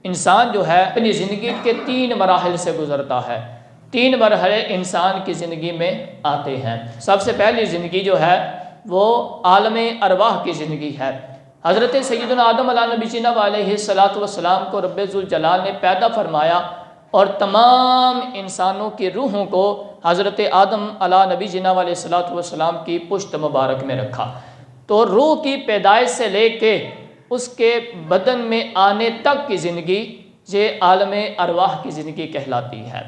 انسان جو ہے اپنی زندگی کے 3 مراحل سے گزرتا ہے۔ 3 مرحلے انسان کی زندگی میں آتے ہیں۔ سب سے پہلی زندگی جو ہے وہ عالم ارواح کی زندگی ہے۔ حضرت سیدنا آدم علیہ نبینا علیہ السلام کو رب ذوالجلال نے پیدا فرمایا اور تمام انسانوں کی روحوں کو حضرت آدم علیہ نبینا علیہ السلام کی پشت مبارک میں رکھا۔ تو روح کی پیدائش سے لے کے اس کے بدن میں آنے تک کی زندگی یہ عالم ارواح کی زندگی کہلاتی ہے۔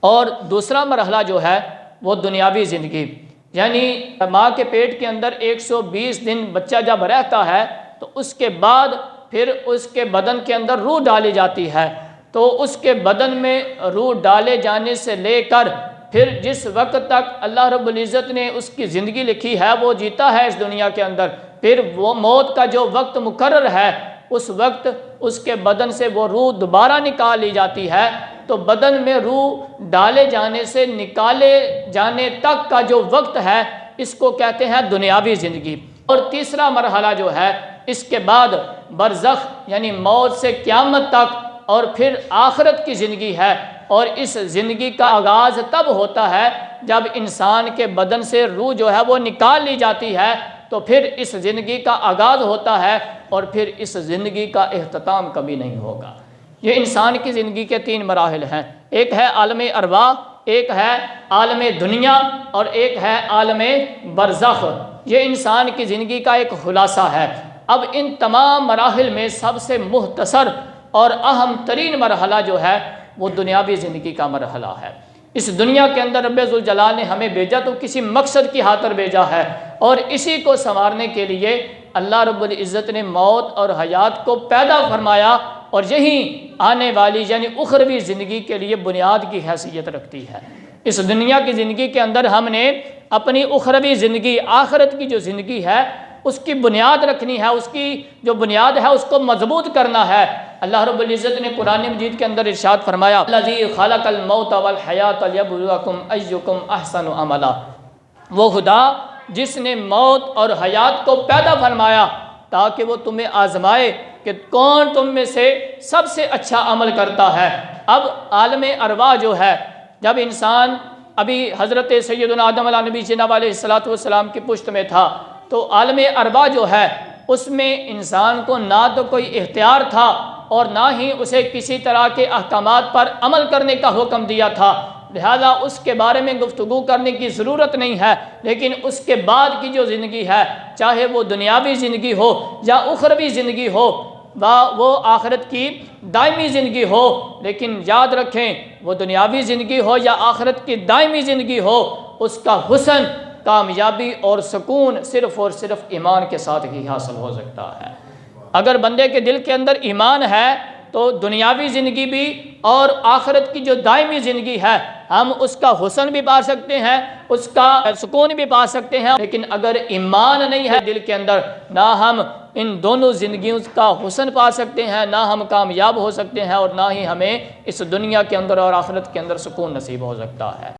اور دوسرا مرحلہ جو ہے وہ دنیاوی زندگی، یعنی ماں کے پیٹ کے اندر 120 دن بچہ جب رہتا ہے تو اس کے بعد پھر اس کے بدن کے اندر روح ڈالی جاتی ہے۔ تو اس کے بدن میں روح ڈالے جانے سے لے کر پھر جس وقت تک اللہ رب العزت نے اس کی زندگی لکھی ہے وہ جیتا ہے اس دنیا کے اندر، پھر وہ موت کا جو وقت مقرر ہے اس وقت اس کے بدن سے وہ روح دوبارہ نکال لی جاتی ہے۔ تو بدن میں روح ڈالے جانے سے نکالے جانے تک کا جو وقت ہے اس کو کہتے ہیں دنیاوی زندگی۔ اور تیسرا مرحلہ جو ہے اس کے بعد برزخ یعنی موت سے قیامت تک اور پھر آخرت کی زندگی ہے۔ اور اس زندگی کا آغاز تب ہوتا ہے جب انسان کے بدن سے روح جو ہے وہ نکال لی جاتی ہے، تو پھر اس زندگی کا آغاز ہوتا ہے اور پھر اس زندگی کا اختتام کبھی نہیں ہوگا۔ یہ انسان کی زندگی کے 3 مراحل ہیں، ایک ہے عالم ارواح، ایک ہے عالم دنیا اور ایک ہے عالم برزخ۔ یہ انسان کی زندگی کا ایک خلاصہ ہے۔ اب ان تمام مراحل میں سب سے مختصر اور اہم ترین مرحلہ جو ہے وہ دنیاوی زندگی کا مرحلہ ہے۔ اس دنیا کے اندر رب ذوالجلال نے ہمیں بھیجا تو کسی مقصد کی خاطر بھیجا ہے، اور اسی کو سنوارنے کے لیے اللہ رب العزت نے موت اور حیات کو پیدا فرمایا، اور یہی آنے والی یعنی اخروی زندگی کے لیے بنیاد کی حیثیت رکھتی ہے۔ اس دنیا کی زندگی کے اندر ہم نے اپنی اخروی زندگی آخرت کی جو زندگی ہے اس کی بنیاد رکھنی ہے، اس کی جو بنیاد ہے اس کو مضبوط کرنا ہے۔ اللہ رب العزت نے قرآن مجید کے اندر ارشاد فرمایا الذی خلق الموت والحیات لیبلوکم ایکم احسن عملا، وہ خدا جس نے موت اور حیات کو پیدا فرمایا تاکہ وہ تمہیں آزمائے کہ کون تم میں سے سب سے اچھا عمل کرتا ہے۔ اب عالم ارواح جو ہے، جب انسان ابھی حضرت سیدنا آدم علیہ نبی جناب علیہ السلام کی پشت میں تھا تو عالم ارواح جو ہے اس میں انسان کو نہ تو کوئی اختیار تھا اور نہ ہی اسے کسی طرح کے احکامات پر عمل کرنے کا حکم دیا تھا، لہذا اس کے بارے میں گفتگو کرنے کی ضرورت نہیں ہے۔ لیکن اس کے بعد کی جو زندگی ہے، چاہے وہ دنیاوی زندگی ہو یا اخروی زندگی ہو، وہ آخرت کی دائمی زندگی ہو، لیکن یاد رکھیں وہ دنیاوی زندگی ہو یا آخرت کی دائمی زندگی ہو، اس کا حسن، کامیابی اور سکون صرف اور صرف ایمان کے ساتھ ہی حاصل ہو سکتا ہے۔ اگر بندے کے دل کے اندر ایمان ہے تو دنیاوی زندگی بھی اور آخرت کی جو دائمی زندگی ہے ہم اس کا حسن بھی پا سکتے ہیں، اس کا سکون بھی پا سکتے ہیں۔ لیکن اگر ایمان نہیں ہے دل کے اندر، نہ ہم ان دونوں زندگیوں کا حسن پا سکتے ہیں، نہ ہم کامیاب ہو سکتے ہیں، اور نہ ہی ہمیں اس دنیا کے اندر اور آخرت کے اندر سکون نصیب ہو سکتا ہے۔